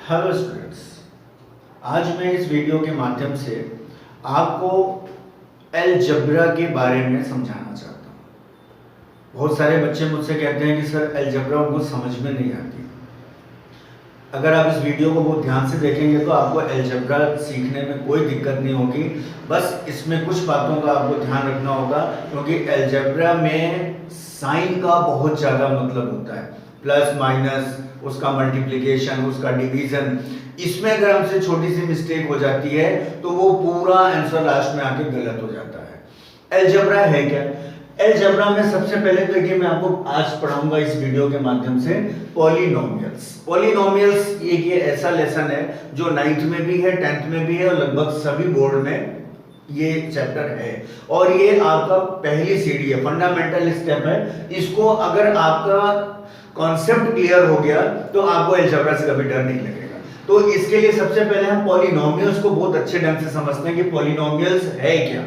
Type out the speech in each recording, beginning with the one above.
Hello students, आज मैं इस वीडियो के माध्यम से आपको अलजेब्रा के बारे में समझाना चाहता हूँ। बहुत सारे बच्चे मुझसे कहते हैं कि सर अलजेब्रा उनको समझ में नहीं आती। अगर आप इस वीडियो को बहुत ध्यान से देखेंगे तो आपको अलजेब्रा सीखने में कोई दिक्कत नहीं होगी। बस इसमें कुछ बातों का आपको ध्यान रखना होगा, क्योंकि अलजेब्रा में साइन का बहुत ज़्यादा मतलब होता है, प्लस माइनस, उसका मल्टीप्लिकेशन, उसका डिवीजन। इसमें अगर हमसे छोटी सी मिस्टेक हो जाती है तो वो पूरा आंसर लास्ट में आके गलत हो जाता है। अलजेब्रा है क्या? अलजेब्रा में सबसे पहले तो देखिए, मैं आपको आज पढ़ाऊंगा इस वीडियो के माध्यम से पॉलिनोमियल्स। पॉलिनोमियल्स एक ये ऐसा लेसन है जो 9th में भी है, 10th में भी है और लगभग सभी बोर्ड में ये चैप्टर है। और ये आपका पहली सीढ़ी है, फंडामेंटल स्टेप है। इसको अगर आपका कॉन्सेप्ट क्लियर हो गया तो आपको अलजेब्रा से कभी डर नहीं लगेगा। तो इसके लिए सबसे पहले हम पॉलिनोमियल्स को बहुत अच्छे ढंग से समझते हैं कि पॉलिनोमियल्स है क्या।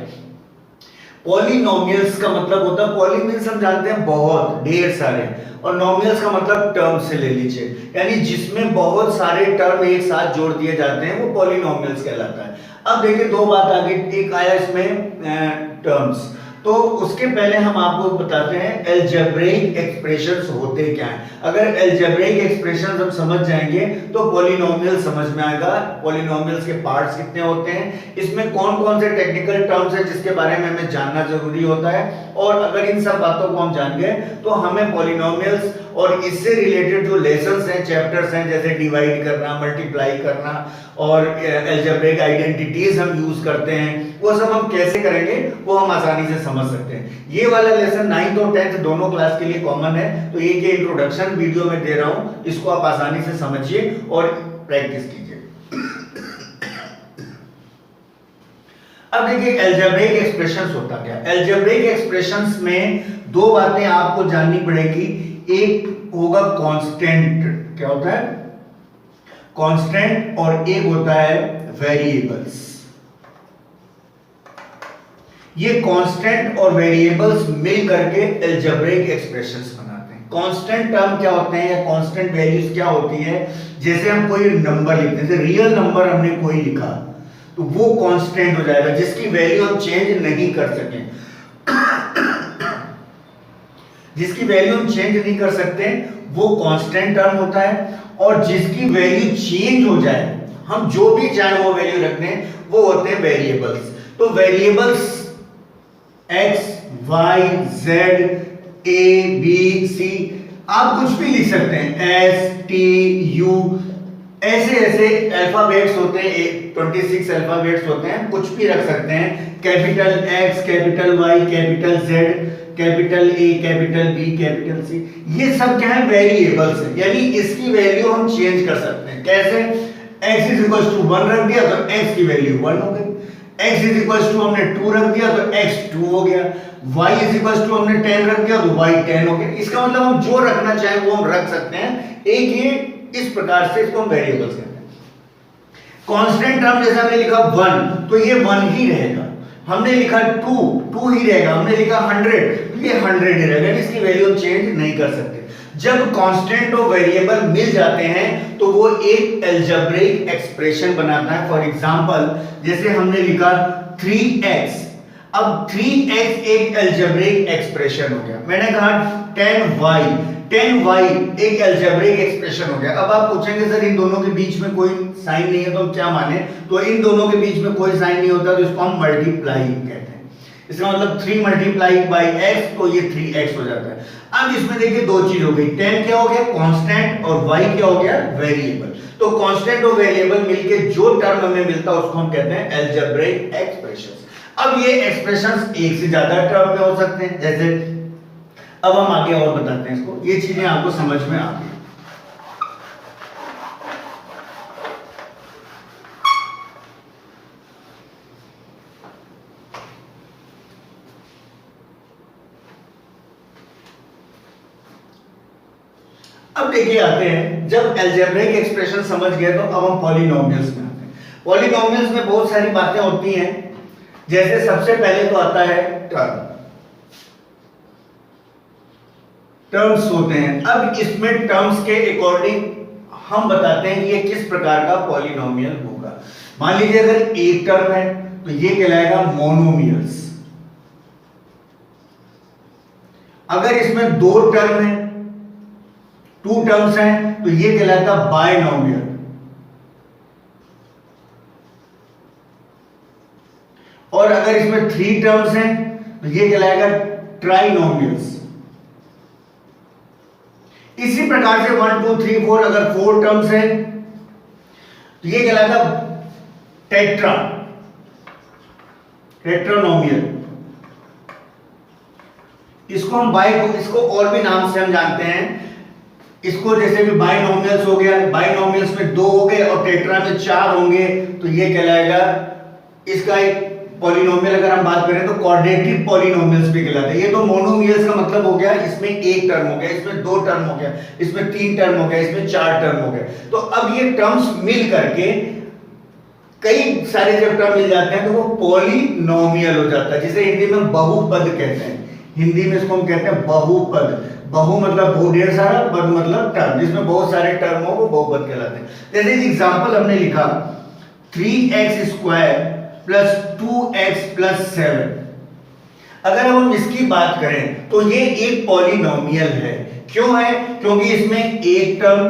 पॉलिनोमियल्स का मतलब होता है, पॉलिनोमियल्स हम जानते हैं बहुत ढेर सारे, और नोमियल्स का मतलब टर्म से ले लीजिए, यानी जिसमें बहुत सारे टर्म एक साथ जोड़ दिए जाते हैं वो पॉलिनोमियल्स कहलाता है। अब देखिए दो बात आगे, एक आया इसमें टर्म्स, तो उसके पहले हम आपको बताते हैं अलजेब्रिक एक्सप्रेशंस होते क्या हैं। अगर अलजेब्रिक एक्सप्रेशंस हम समझ जाएंगे तो पॉलिनोमियल समझ में आएगा। पॉलिनोमियल्स के पार्ट्स कितने होते हैं, इसमें कौन कौन से टेक्निकल टर्म्स हैं जिसके बारे में हमें जानना जरूरी होता है। और अगर इन सब बातों को हम जान गए तो हमें पॉलिनोमियल्स और इससे रिलेटेड जो लेसन्स हैं, चैप्टर्स हैं, जैसे डिवाइड करना, मल्टीप्लाई करना और अलजेब्रिक आइडेंटिटीज हम यूज करते हैं, वो सब हम कैसे करेंगे वो हम आसानी से समझ सकते हैं। ये वाला लेसन 9th और 10th दोनों क्लास के लिए कॉमन है, तो ये इंट्रोडक्शन वीडियो में दे रहा हूं, इसको आप आसानी से समझिए और प्रैक्टिस कीजिए। अब देखिए अलजेब्रिक एक्सप्रेशंस होता क्या है। अलजेब्रिक एक्सप्रेशंस में दो बातें आपको जाननी पड़ेगी। एक होगा कांस्टेंट, क्या होता है कांस्टेंट, और एक होता है वेरिएबल्स। ये कांस्टेंट और वेरिएबल्स मिल करके अलजेब्रिक एक्सप्रेशंस बनाते हैं। कांस्टेंट टर्म क्या होते हैं या कांस्टेंट वैल्यूज क्या होती है, जैसे हम कोई नंबर लिखते हैं, जैसे रियल नंबर हमने कोई लिखा तो वो कांस्टेंट हो जाएगा, जिसकी वैल्यू हम चेंज नहीं कर सकें। जिसकी वैल्यू हम चेंज नहीं कर सकते वो कांस्टेंट टर्म होता है, और जिसकी वैल्यू चेंज हो जाए, हम जो भी चाहे वो वैल्यू रखते हैं, वो होते हैं वेरिएबल्स। तो variables x, y, z, a, b, c, आप कुछ भी लिख सकते हैं, s, t, u, ऐसे ऐसे अल्फाबेट्स होते हैं, 26 अल्फाबेट्स होते हैं, कुछ भी रख सकते हैं। Capital X, capital Y, capital Z, capital A, capital B, capital C, ये सब क्या है, वेरिएबल्स है, यानी इसकी वैल्यू हम चेंज कर सकते हैं। कैसे? x इज इक्वल टू 1 रख दिया तो x की वैल्यू 1 हो गई, x इज इक्वल टू हमने 2 रख दिया तो x 2 हो गया, y इज इक्वल टू हमने 10 रख दिया तो y 10 हो गया। इसका मतलब हम जो रखना चाहें वो हम रख सकते हैं। एक ये इस प्रकार से इसको हम वेरिएबल्स कहते हैं। कांस्टेंट टर्म जैसे हमने लिखा 1 तो ये 1 ही रहेगा, हमने लिखा 2 ही रहेगा, हमने लिखा 100 ये 100 ही रहेगा, इसकी वैल्यू हम चेंज नहीं कर सकते। जब कांस्टेंट और वेरिएबल मिल जाते हैं तो वो एक अलजेब्रिक एक्सप्रेशन बनाता है। फॉर एग्जांपल जैसे हमने लिखा 3x, अब 3x एक अलजेब्रिक एक्सप्रेशन हो गया। मैंने कहा 10y एक अलजेब्रिक एक्सप्रेशन हो गया। अब आप पूछेंगे सर इन दोनों के बीच में कोई साइन नहीं है तो हम क्या माने, तो इन दोनों के बीच में कोई साइन नहीं होता तो इसको हम मल्टीप्लाई कहते हैं। इसका मतलब 3 मल्टीप्लाई बाई x, तो ये 3x हो जाता है। अब इसमें देखिए दो चीज हो गई, 10 क्या हो गया कांस्टेंट और y क्या हो गया वेरिएबल। तो कांस्टेंट और वेरिएबल मिलके जो टर्म हमें मिलता है उसको हम कहते हैं अलजेब्रिक एक्सप्रेशंस। अब ये एक्सप्रेशंस एक से ज्यादा टर्म में हो सकते हैं, जैसे अब हम आगे और बताते हैं इसको, ये चीजें आपको समझ में आ गई। अब देखिए आते हैं, जब अलजेब्रिक एक्सप्रेशन समझ गए तो अब हम पॉलिनोमियल्स में आते हैं। पॉलिनोमियल्स में बहुत सारी बातें होती हैं, जैसे सबसे पहले तो आता है टर्म्स होते हैं। अब इसमें टर्म्स के अकॉर्डिंग हम बताते हैं कि ये किस प्रकार का पॉलिनोमियल होगा। मान लीजिए अगर एक टर्म है तो ये कहलाएगा मोनोमियल्स। अगर इसमें दो टर्म है, टू टर्म्स हैं, तो ये कहलाता बायनोमियल। और अगर इसमें थ्री टर्म्स हैं तो ये कहलाएगा ट्राइनोमियल्स। इसी प्रकार से 1 2 3 4 अगर फोर टर्म्स हैं तो ये कहलाएगा टेट्रानोमियल। इसको हम इसको और भी नाम से हम जानते हैं। इसको जैसे भी बाइनोमियल्स हो गया, बाइनोमियल्स में दो हो गए और टेट्रा में चार होंगे तो ये कहलाएगा, इसका एक पॉलिनोमियल अगर हम बात करें तो क्वाड्रेटिक पॉलिनोमियल्स भी कहलाते हैं। ये तो मोनोमियल्स का मतलब हो गया, इसमें एक टर्म हो गया, इसमें दो टर्म हो गया, इसमें तीन टर्म हो गया, इसमें चार टर्म हो गया। तो अब ये टर्म्स मिल करके कई सारे जब टर्म मिल जाते हैं तो वो पॉलिनोमियल हो जाता है, जिसे हिंदी में बहुपद कहते हैं। हिंदी में इसको हम कहते हैं बहुपद। बहु मतलब बहुत ढेर सारा, पद मतलब टर्म, जिसमें बहुत सारे टर्म हो वो बहुपद कहलाते हैं। जैसे एग्जांपल हमने लिखा 3x² प्लस 2x प्लस 7। अगर हम इसकी बात करें तो ये एक पॉलिनोमियल है। क्यों है? क्योंकि इसमें एक टर्म,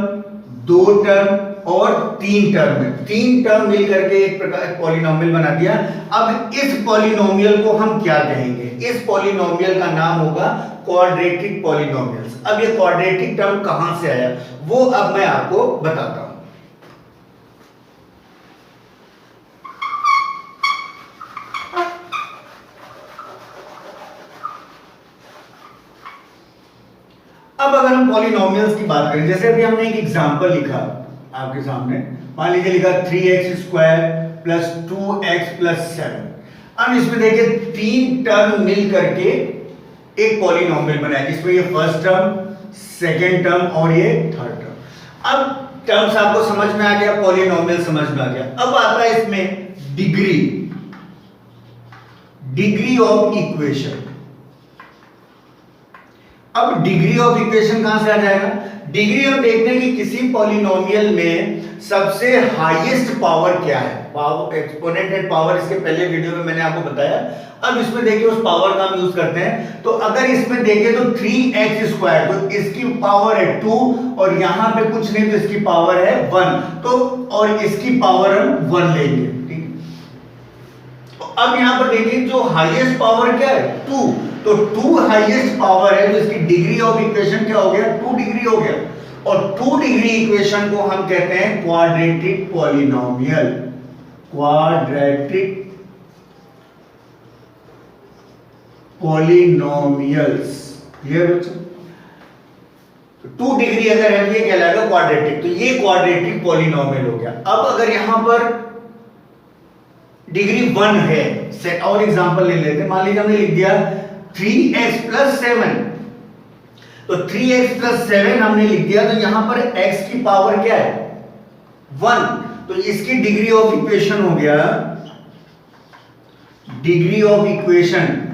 दो टर्म और तीन टर्म है। तीन टर्म मिलकर के एक प्रकार पॉलिनोमियल बना दिया। अब इस पॉलिनोमियल को हम क्या कहेंगे? इस पॉलिनोमियल का नाम होगा क्वाड्रेटिक पॉलिनोमियल्स। अब ये क्वाड्रेटिक टर्म कहां से आया वो अब मैं आपको बताता हूं। अब अगर हम पॉलिनोमियल्स की बात करें, जैसे अभी हमने एक एग्जांपल लिखा आपके सामने, मान लीजिए लिखा 3x² प्लस 2x प्लस 7। अब इसमें देखिए तीन टर्म मिल करके एक पॉलिनोमियल बनाया, जिसमें ये फर्स्ट टर्म, सेकंड टर्म और ये थर्ड टर्म। अब टर्म्स आपको समझ में आ गया, पॉलिनोमियल समझ में आ गया। अब आता है इसमें डिग्री ऑफ इक्वेशन। अब डिग्री ऑफ इक्वेशन कहां से आ जाएगा? डिग्री हम देखते हैं कि किसी पॉलिनोमियल में सबसे हाईएस्ट पावर क्या है। पावर, एक्सपोनेंट एंड पावर, इसके पहले वीडियो में मैंने आपको बताया। अब इसमें देखिए उस पावर का हम यूज करते हैं। तो अगर इसमें देखें तो 3x², तो इसकी पावर है 2 और यहां पे कुछ नहीं तो इसकी पावर है 1, तो और इसकी पावर हम 1 लेंगे। ठीक, तो अब यहां पर देखिए जो हाईएस्ट पावर क्या है 2, तो 2 हाईएस्ट पावर है, तो इसकी डिग्री ऑफ इक्वेशन क्या हो गया? 2 डिग्री हो गया। और 2 डिग्री इक्वेशन को हम कहते हैं quadratic polynomial. Quadratic polynomials, clear बच्चों? 2 डिग्री अगर है तो ये कहलाएगा क्वाड्रेटिक, तो ये क्वाड्रेटिक पॉलिनोमियल हो गया। अब अगर यहां पर डिग्री 1 है, और एग्जांपल ले लेते हैं। मान लीजिए हमने लिख दिया 3x प्लस 7, तो 3x प्लस 7 हमने लिख दिया, तो यहां पर x की पावर क्या है? 1, तो इसकी डिग्री ऑफ इक्वेशन हो गया, डिग्री ऑफ इक्वेशन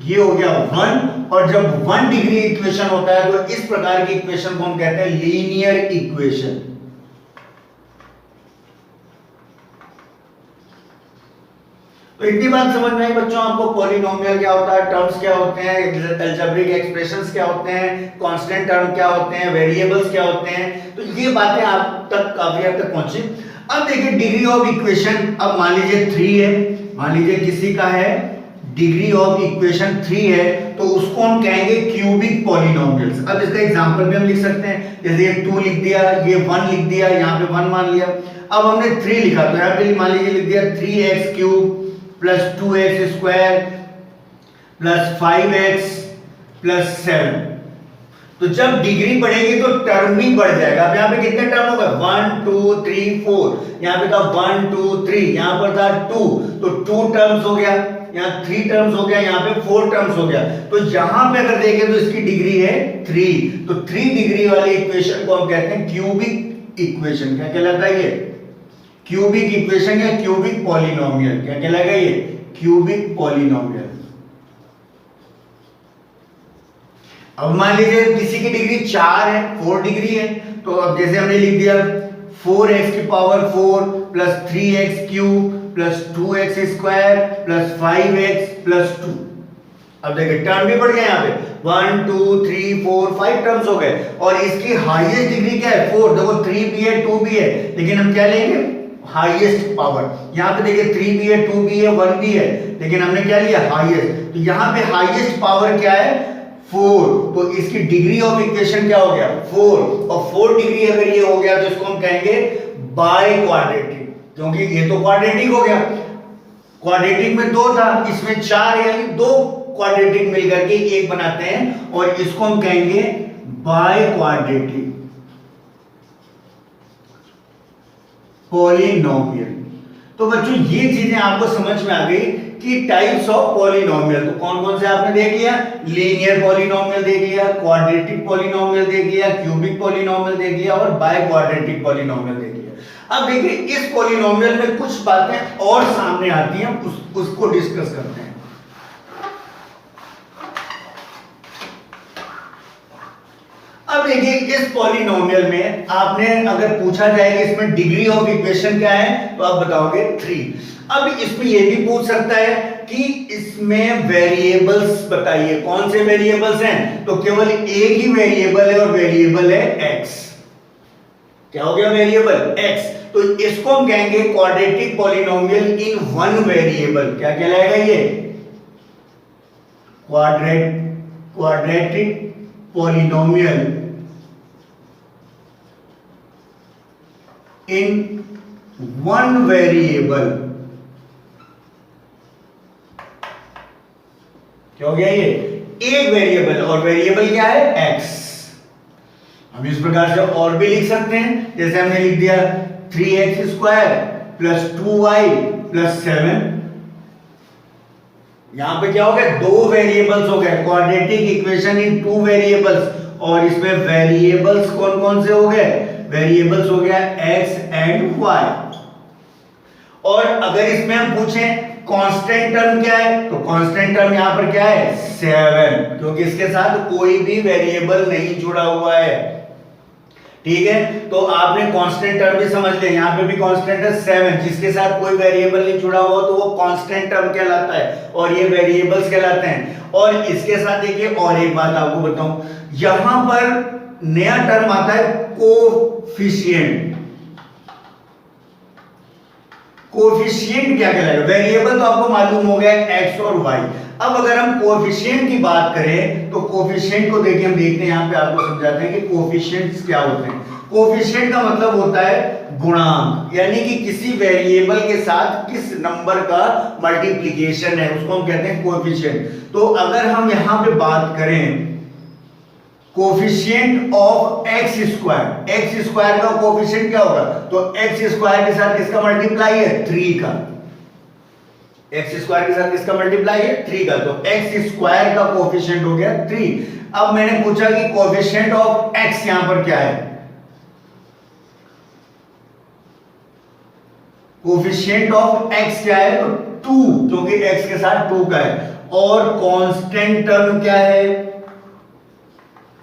ये हो गया 1। और जब 1 डिग्री इक्वेशन होता है तो इस प्रकार की इक्वेशन को हम कहते हैं लीनियर इक्वेशन। तो इतनी बात समझ में आई बच्चों आपको? पॉलिनोमियल क्या होता है, टर्म्स क्या होते हैं, अलजेब्रिक एक्सप्रेशंस क्या होते हैं, कांस्टेंट टर्म क्या होते हैं, वेरिएबल्स क्या होते हैं। तो ये बातें आप तक काफी हद तक पहुंची। अब देखिए डिग्री ऑफ इक्वेशन, अब मान लीजिए 3 है, मान लीजिए किसी का है डिग्री ऑफ इक्वेशन 3 है, तो उसको हम कहेंगे क्यूबिक पॉलिनोमियल्स। अब इसका एग्जांपल भी हम लिख सकते हैं, जैसे ये 2 लिख दिया, ये 1 लिख दिया, यहाँ पे 1 मान लिया। अब हमने 3 लिखा तो यहाँ पे मान लीजिए लिख दिया 3x³ plus 2x² plus 5x plus 7। तो जब डिग्री बढ़ेगी तो टर्म भी बढ़ जाएगा। अब यहाँ पे कितने टर्म हो गए? 1 2 3 4, यहाँ पे था 1 2 3, यहाँ पर था 2, तो 2 टर्म्स हो गया, यहाँ 3 टर्म्स हो गया, यहाँ पे 4 टर्म्स हो गया। तो यहाँ पे अगर देखें तो इसकी डिग्री है 3, तो 3 डिग्री वाली इक्वेशन को हम कहते हैं क्यूबिक इक्वेशन। क्या कहलाता है ये? क्यूबिक इक्वेशन या क्यूबिक पॉलिनोमियल। क्या कहलाएगा ये? Cubic polynomial. अब मान लीजिए किसी की डिग्री 4 है, 4 डिग्री है, तो अब जैसे हमने लिख दिया 4x की power 4 plus 3x cube plus 2x square plus 5x plus 2। अब देखिए टर्म भी बढ़ गए, यहाँ पे 1 2 3 4 5 टर्म्स हो गए, और इसकी हाईएस्ट डिग्री क्या है 4। देखो 3 भी है 2 भी है, लेकिन हम क्या लेंगे हाईएस्ट पावर। यहाँ पे देखिए 3 भी है 2 भी है 1 भी है, लेकिन हमने क्या लिया हाईएस्ट। तो यहाँ पे हाईएस्ट पावर क्या है 4, तो इसकी डिग्री ऑफ इक्वेशन क्या हो गया 4, और 4 डिग्री अगर ये हो गया तो इसको हम कहेंगे बाय क्वाड्रेटिक, क्योंकि ये तो क्वाड्रेटिक हो गया। क्वाड्रेटिक में 2 था, इसमें 4 है, यानी 2 क्वाड्रेटिक मिलकर के एक बनाते हैं, और इसको हम कहेंगे बाय क्वाड्रेटिक पॉलिनोमियल। तो बच्चों ये चीजें आपको समझ में आ गई कि टाइप्स ऑफ पॉलिनोमियल तो कौन कौन से आपने देख लिया, लीनियर पॉलिनोमियल देख लिया, क्वाड्रेटिक पॉलिनोमियल देख लिया, क्यूबिक पॉलिनोमियल देख लिया, और बाय क्वाड्रेटिक पॉलिनोमियल देख लिया। अब देखिए इस पॉलिनोमियल में कुछ बातें और सामने आती हैं, उसको डिस्कस करते हैं। अब देखिए इस पॉलिनोमियल में आपने अगर पूछा जाए कि इसमें डिग्री ऑफ इक्वेशन क्या है, तो आप बताओगे 3। अब इसमें यह भी पूछ सकता है कि इसमें वेरिएबल्स बताइए, कौन से वेरिएबल्स हैं, तो केवल एक ही वेरिएबल है, और वेरिएबल है x। क्या हो गया वेरिएबल x, तो इसको हम कहेंगे quadratic polynomial in one variable. क्या कहलाएगा ये quadratic polynomial in one variable. क्या हो गया ये एक वेरिएबल, और वेरिएबल क्या है x। हम इस प्रकार से और भी लिख सकते हैं, जैसे हमने लिख दिया 3x square plus 2y plus 7। यहां पे क्या हो गया 2 वेरिएबल्स हो गए, क्वाड्रेटिक इक्वेशन इन 2 वेरिएबल्स, और इसमें वेरिएबल्स कौन कौन से हो गए, वेरिएबल्स हो गया x एंड y। और अगर इसमें हम पूछें कांस्टेंट टर्म क्या है, तो कांस्टेंट टर्म यहां पर क्या है 7, क्योंकि इसके साथ कोई भी वेरिएबल नहीं जुड़ा हुआ है। ठीक है, तो आपने कांस्टेंट टर्म भी समझ लिया, यहां पे भी कांस्टेंट है 7, जिसके साथ कोई वेरिएबल नहीं जुड़ा हुआ तो वो कांस्टेंट टर्म कहलाता है, और ये वेरिएबल्स कहलाते हैं। और इसके साथ देखिए और एक बात आपको बताऊं, यहां पर नया टर्म आता है कोफिशिएंट। कोफिशिएंट क्या कहलाएगा, वेरिएबल तो आपको मालूम हो गया x और y। अब अगर हम कोफिशिएंट की बात करें तो कोफिशिएंट को देखिए, हम देखते हैं यहां पे आपको समझाते हैं कि कोफिशिएंट्स क्या होते हैं। कोफिशिएंट का मतलब होता है गुणांक, यानी कि किसी वेरिएबल के साथ किस नंबर का मल्टीप्लिकेशन है, उसको हम कहते हैं कोफिशिएंट। तो अगर हम यहां पे बात करें कोफिशिएंट ऑफ x स्क्वायर का कोफिशिएंट क्या होगा, तो x स्क्वायर के साथ किसका मल्टीप्लाई है 3 का, x स्क्वायर के साथ किसका मल्टीप्लाई है 3 का, तो x स्क्वायर का कोफिशिएंट हो गया 3। अब मैंने पूछा कि कोफिशिएंट ऑफ x यहां पर क्या है, कोफिशिएंट ऑफ x क्या है, तो 2, क्योंकि x के साथ 2 का है। और कांस्टेंट टर्म क्या है,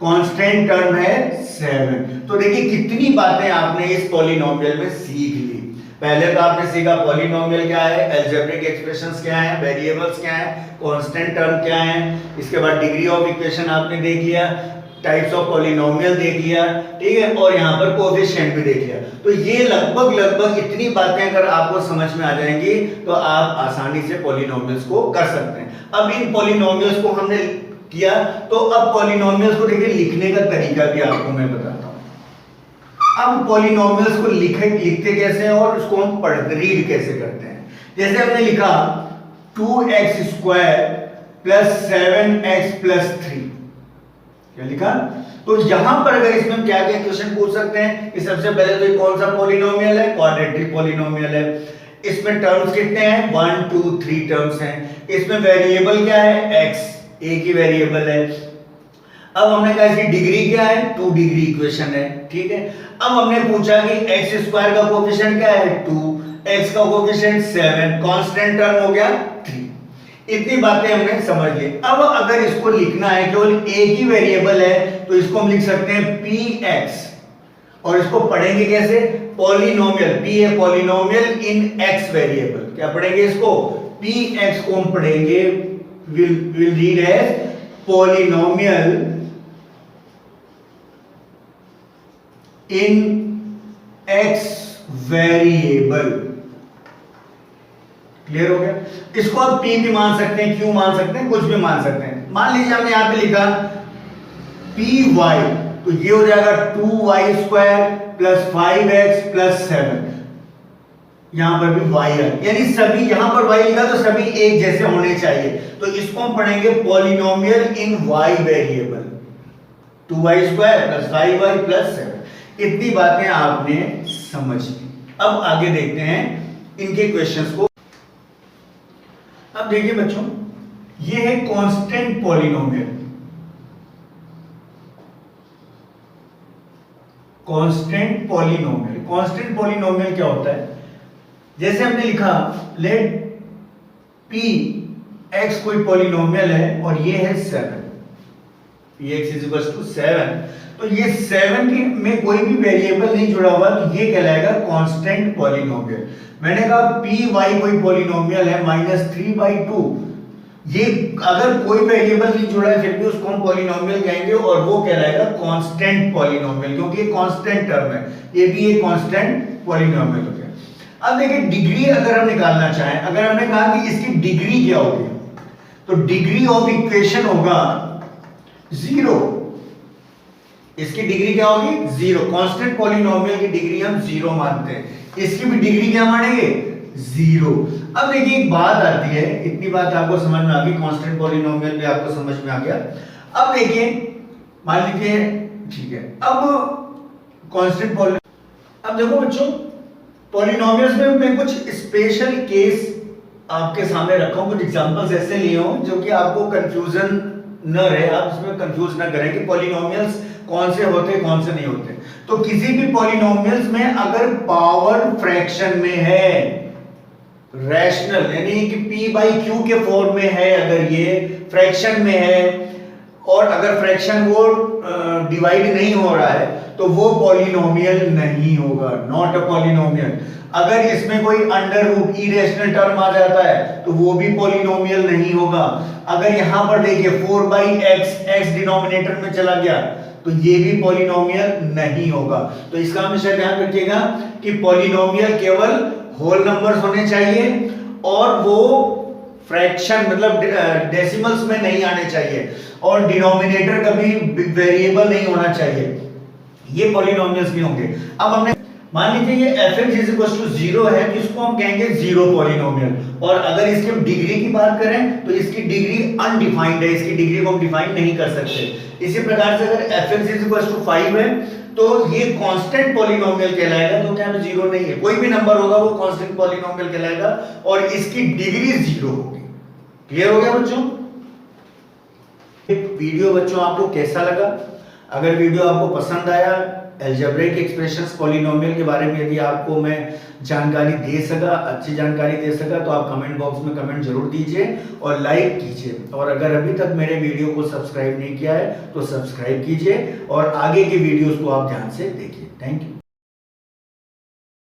कांस्टेंट टर्म है 7। तो देखिए कितनी बातें आपने इस पॉलिनोमियल में सीख ली। पहले तो आपने सीखा पॉलिनोमियल क्या है, अलजेब्रिक एक्सप्रेशंस क्या है, वेरिएबल्स क्या है, कांस्टेंट टर्म क्या है, इसके बाद डिग्री ऑफ इक्वेशन आपने देख लिया, टाइप्स ऑफ पॉलिनोमियल देख लिया, ठीक है, और यहाँ पर कोएफिशिएंट भी देख लिया। तो ये लगभग इतनी बातें अगर आपको समझ में आ जाएंगी तो आप आसानी से पॉलिनोमियल्स को कर सकते हैं। अब इन पॉलिनोमियल्स को हमने किया, तो अब पॉलिनोमियल्स को देखिए लिखने का तरीका भी आपको मैं बताता हूं। अब पॉलिनोमियल्स को लिखते कैसे हैं और उसको हम रीड कैसे करते हैं। जैसे हमने लिखा 2x square plus 7x plus 3, क्या लिखा, तो यहां पर अगर इसमें हम क्या क्या क्वेश्चन पूछ सकते हैं कि सबसे पहले तो ये कौन सा पॉलिनोमियल है, क्वाड्रेटिक पॉलिनोमियल है। इसमें टर्म्स कितने हैं 1 2 3 टर्म्स हैं। इसमें वेरिएबल क्या है x, एक ही वेरिएबल है। अब हमने कहा इसकी डिग्री क्या है 2 डिग्री इक्वेशन है, ठीक है। अब हमने पूछा कि x स्क्वायर का कोएफिशिएंट क्या है 2, x का कोएफिशिएंट 7, कांस्टेंट टर्म हो गया 3। इतनी बातें हमने समझ ली। अब अगर इसको लिखना है, केवल एक ही वेरिएबल है, तो इसको हम लिख सकते हैं px, और इसको पढ़ेंगे कैसे? पॉलिनोमियल। p है पॉलिनोमियल इन x वेरिएबल। क्या पढ़ेंगे इसको? px को हम पढ़ेंगे, will read as polynomial in x variable. Clear हो गया? इसको आप p भी मान सकते हैं, q मान सकते हैं, कुछ भी मान सकते हैं। मान लीजिए हमने यहां पे लिखा py, तो ये हो जाएगा 2y² प्लस 5x प्लस 7। यहां पर भी y है, यानी सभी यहां पर y लिखा तो सभी एक जैसे होने चाहिए। तो इसको हम पढ़ेंगे पॉलिनोमियल इन y variable, 2y² plus 5y plus 7। इतनी बातें आपने समझ ली। अब आगे देखते हैं इनके क्वेश्चंस को। अब देखिए बच्चों, ये है constant polynomial. Constant polynomial, constant polynomial क्या होता है? जैसे हमने लिखा लेट p x कोई पॉलिनोमियल है और ये है 7, px = 7, तो ये 7 के में कोई भी वेरिएबल नहीं जुड़ा हुआ, तो ये कहलाएगा कांस्टेंट पॉलिनोमियल। मैंने कहा py कोई पॉलिनोमियल है -3/2, ये अगर कोई वेरिएबल नहीं जुड़ा है फिर भी उसको हम पॉलिनोमियल कहेंगे, और वो कहलाएगा कांस्टेंट पॉलिनोमियल, क्योंकि ये कांस्टेंट टर्म है, ये भी एक कांस्टेंट पॉलिनोमियल हो गया। अब देखिए डिग्री अगर हम निकालना चाहें, अगर हमने कहा कि इसकी डिग्री क्या होगी, तो डिग्री ऑफ इक्वेशन होगा 0। इसकी डिग्री क्या होगी? 0। कांस्टेंट पॉलिनोमियल की डिग्री हम 0 मानते हैं, इसकी भी डिग्री क्या मानेंगे? 0। अब देखिए एक बात आती है, इतनी बात आपको समझ में आ गई, कांस्टेंट पॉलिनोमियल भी आपको समझ में आ गया। अब देखिए मान लीजिए, ठीक है, अब कांस्टेंट पॉलिनोमियल, अब देखो बच्चों पॉलिनोमियल्स में मैं कुछ स्पेशल केस आपके सामने रखा हूं, कुछ एग्जांपल्स ऐसे लिए हूं जो कि आपको कंफ्यूजन न रहे, आप इसमें कंफ्यूज ना करें कि पॉलिनोमियल्स कौन से होते हैं कौन से नहीं होते। तो किसी भी पॉलिनोमियल्स में अगर पावर फ्रैक्शन में है, रैशनल यानी कि p/q के फॉर्म में है, अगर ये फ्रैक्शन में है, और अगर फ्रैक्शन वो डिवाइड नहीं हो रहा है, तो वो पॉलिनोमियल नहीं होगा, नॉट अ पॉलिनोमियल। अगर इसमें कोई अंडर रूट इरेशनल टर्म आ जाता है तो वो भी पॉलिनोमियल नहीं होगा। अगर यहां पर देखिए 4/x, x डिनोमिनेटर में चला गया, तो ये भी पॉलिनोमियल नहीं होगा। तो इसका हमेशा ध्यान रखिएगा कि पॉलिनोमियल केवल होल नंबर्स होने चाहिए, और वो फ्रैक्शन मतलब डेसिमल्स में नहीं आने चाहिए, और डिनोमिनेटर कभी वेरिएबल नहीं होना चाहिए, ये पॉलिनोमियल्स भी होंगे। अब हमने मान लीजिए ये fx = 0 है, तो इसको हम कहेंगे 0 पॉलिनोमियल। और अगर इसकी हम डिग्री की बात करें तो इसकी डिग्री अनडिफाइंड है, इसकी डिग्री को हम डिफाइन नहीं कर सकते। इसी प्रकार से अगर fx = 5 है तो ये कांस्टेंट पॉलिनोमियल कहलाएगा, क्योंकि यहाँ पे 0 नहीं है, कोई भी नंबर होगा वो कांस्टेंट पॉलिनोमियल कहलाएगा, और इसकी डिग्री 0 होगी। क्लियर हो गया बच्चों? वीडियो बच्चों आपको कैसा लगा? अगर वीडियो आपको पसंद आया, अलजेब्रिक एक्सप्रेशंस पॉलिनोमियल के बारे में यदि आपको मैं जानकारी दे सका, अच्छी जानकारी दे सका, तो आप कमेंट बॉक्स में कमेंट जरूर दीजिए और लाइक कीजिए। और अगर अभी तक मेरे वीडियो को सब्सक्राइब नहीं किया है तो सब्सक्राइब कीजिए, और आगे के वीडियोस को आप ध्यान से देखिए। Thank you.